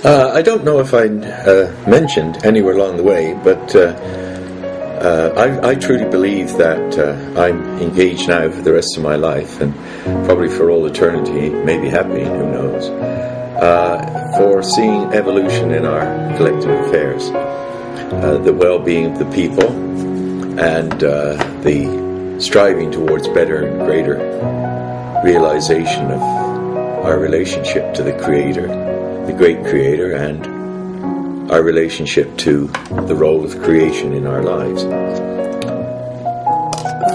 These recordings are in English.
I don't know if I mentioned anywhere along the way, but I truly believe that I'm engaged now for the rest of my life, and probably for all eternity, maybe have been, who knows, for seeing evolution in our collective affairs, the well-being of the people, and the striving towards better and greater realization of our relationship to the Creator, the great Creator, and our relationship to the role of creation in our lives.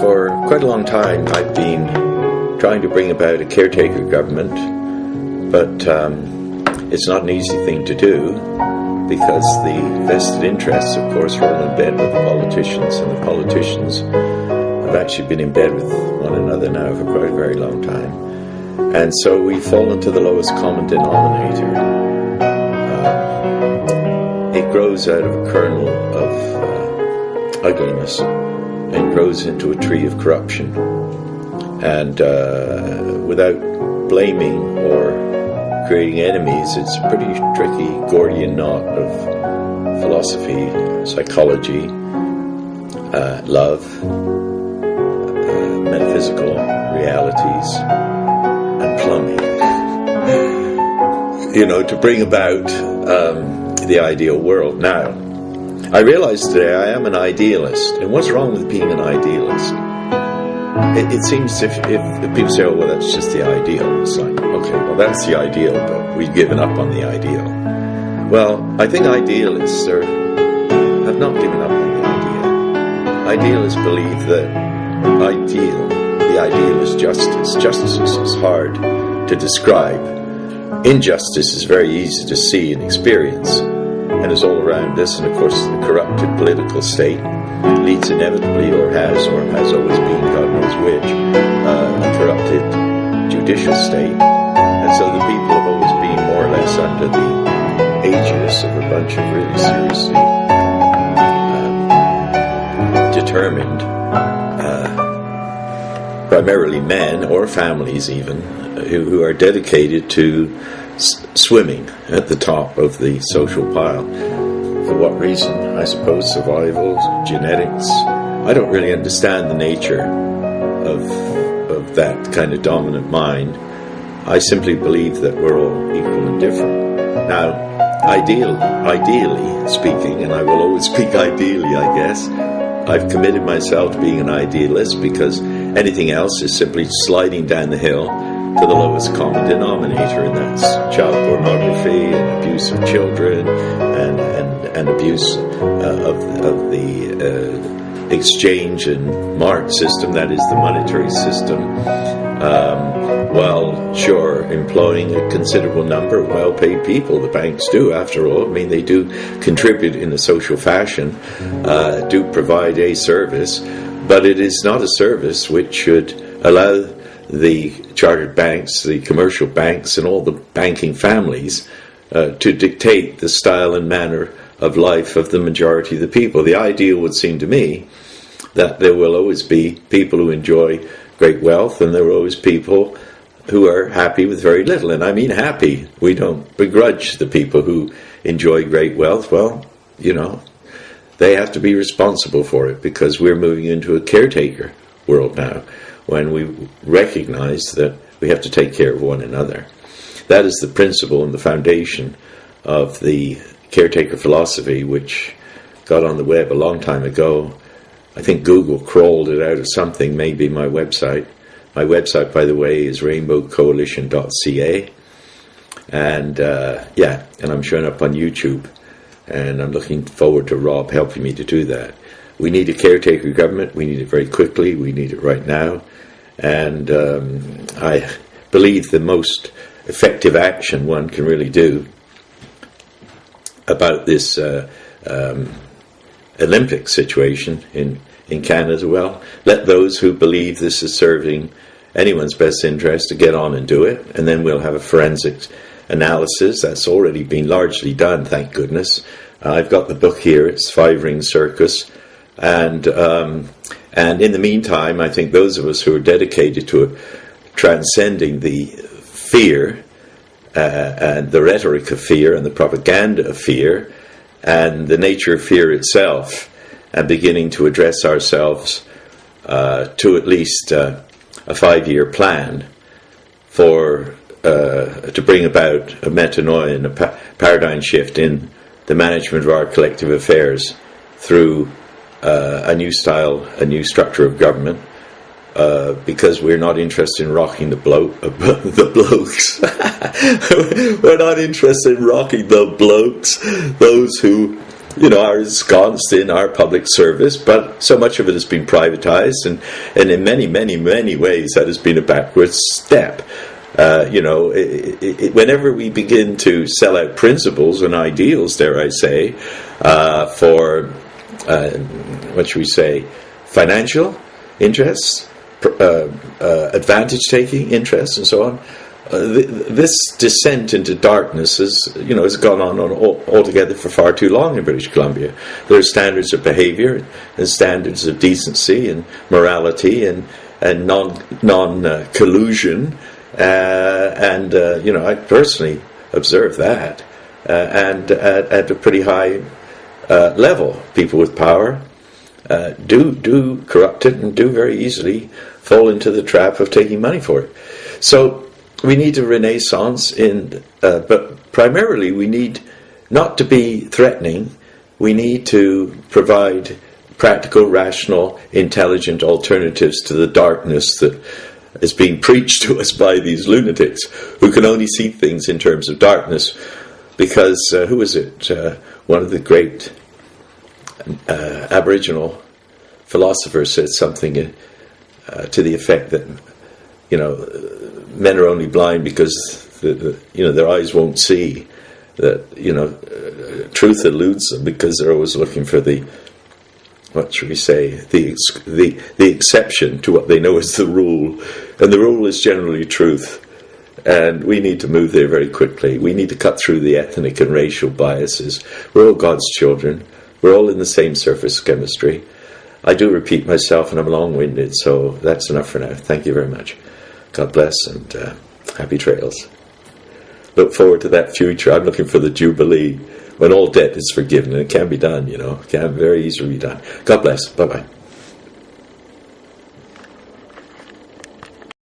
For quite a long time I've been trying to bring about a caretaker government, but it's not an easy thing to do, because the vested interests, of course, are all in bed with the politicians, and the politicians have actually been in bed with one another now for quite a very long time. And so we've fallen to the lowest common denominator. It grows out of a kernel of ugliness and grows into a tree of corruption. And without blaming or creating enemies, it's a pretty tricky Gordian knot of philosophy, psychology, love, metaphysical realities, and plumbing. To bring about the ideal world. Now, I realize today I am an idealist, and what's wrong with being an idealist? It seems if people say, oh, well, that's just the ideal, it's like, okay, well, that's the ideal, but we've given up on the ideal. Well, I think idealists have not given up on the idea. Idealists believe that the ideal is justice. Justice is hard to describe. Injustice is very easy to see and experience, and is all around us. And of course, the corrupted political state leads inevitably, or has always been, God knows which, a corrupted judicial state. And so the people have always been more or less under the aegis of a bunch of really seriously determined, primarily men or families even, who are dedicated to swimming at the top of the social pile. For what reason? I suppose survival, genetics. I don't really understand the nature of that kind of dominant mind. I simply believe that we're all equal and different. Now, ideally speaking, and I will always speak ideally, I guess, I've committed myself to being an idealist, because anything else is simply sliding down the hill to the lowest common denominator, and that's child pornography and abuse of children and abuse of the exchange and mark system, that is the monetary system, while sure employing a considerable number of well-paid people. The banks do, after all. I mean, they do contribute in a social fashion, do provide a service, but it is not a service which should allow the chartered banks, the commercial banks, and all the banking families to dictate the style and manner of life of the majority of the people. The ideal would seem to me that there will always be people who enjoy great wealth, and there will always people who are happy with very little. And I mean happy. We don't begrudge the people who enjoy great wealth. Well, they have to be responsible for it, because we're moving into a caretaker world now, when we recognize that we have to take care of one another. That is the principle and the foundation of the caretaker philosophy, which got on the web a long time ago. I think Google crawled it out of something, maybe my website. My website, by the way, is rainbowcoalition.ca. And and I'm showing up on YouTube. And I'm looking forward to Rob helping me to do that. We need a caretaker government. We need it very quickly. We need it right now. And I believe the most effective action one can really do about this Olympic situation in Canada, well, let those who believe this is serving anyone's best interest to get on and do it, and then we'll have a forensic analysis. That's already been largely done, thank goodness. I've got the book here. It's 5 Ring Circus. And in the meantime, I think those of us who are dedicated to transcending the fear and the rhetoric of fear and the propaganda of fear and the nature of fear itself, and beginning to address ourselves to at least a 5-year plan for to bring about a metanoia and a paradigm shift in the management of our collective affairs through a new style, a new structure of government, because we're not interested in rocking the blokes. We're not interested in rocking the blokes, those who, you know, are ensconced in our public service, but so much of it has been privatized, and in many, many, many ways that has been a backward step. You know, whenever we begin to sell out principles and ideals, dare I say, for, what should we say, financial interests, advantage-taking interests, and so on, this descent into darkness has gone on altogether for far too long in British Columbia. There are standards of behaviour and standards of decency and morality and non-collusion. I personally observe that, and at a pretty high level, people with power do corrupt it and do very easily fall into the trap of taking money for it. So we need a renaissance but primarily we need not to be threatening. We need to provide practical, rational, intelligent alternatives to the darkness that is being preached to us by these lunatics who can only see things in terms of darkness. Because who is it? One of the great Aboriginal philosophers said something to the effect that, you know, men are only blind because their eyes won't see. That, you know, truth eludes them because they're always looking for the, what should we say, the exception to what they know is the rule, and the rule is generally truth. And we need to move there very quickly. We need to cut through the ethnic and racial biases. We're all God's children. We're all in the same surface chemistry. I do repeat myself, and I'm long-winded, so that's enough for now. Thank you very much. God bless, and happy trails. Look forward to that future. I'm looking for the Jubilee, when all debt is forgiven, and it can be done, you know. It can very easily be done. God bless. Bye-bye.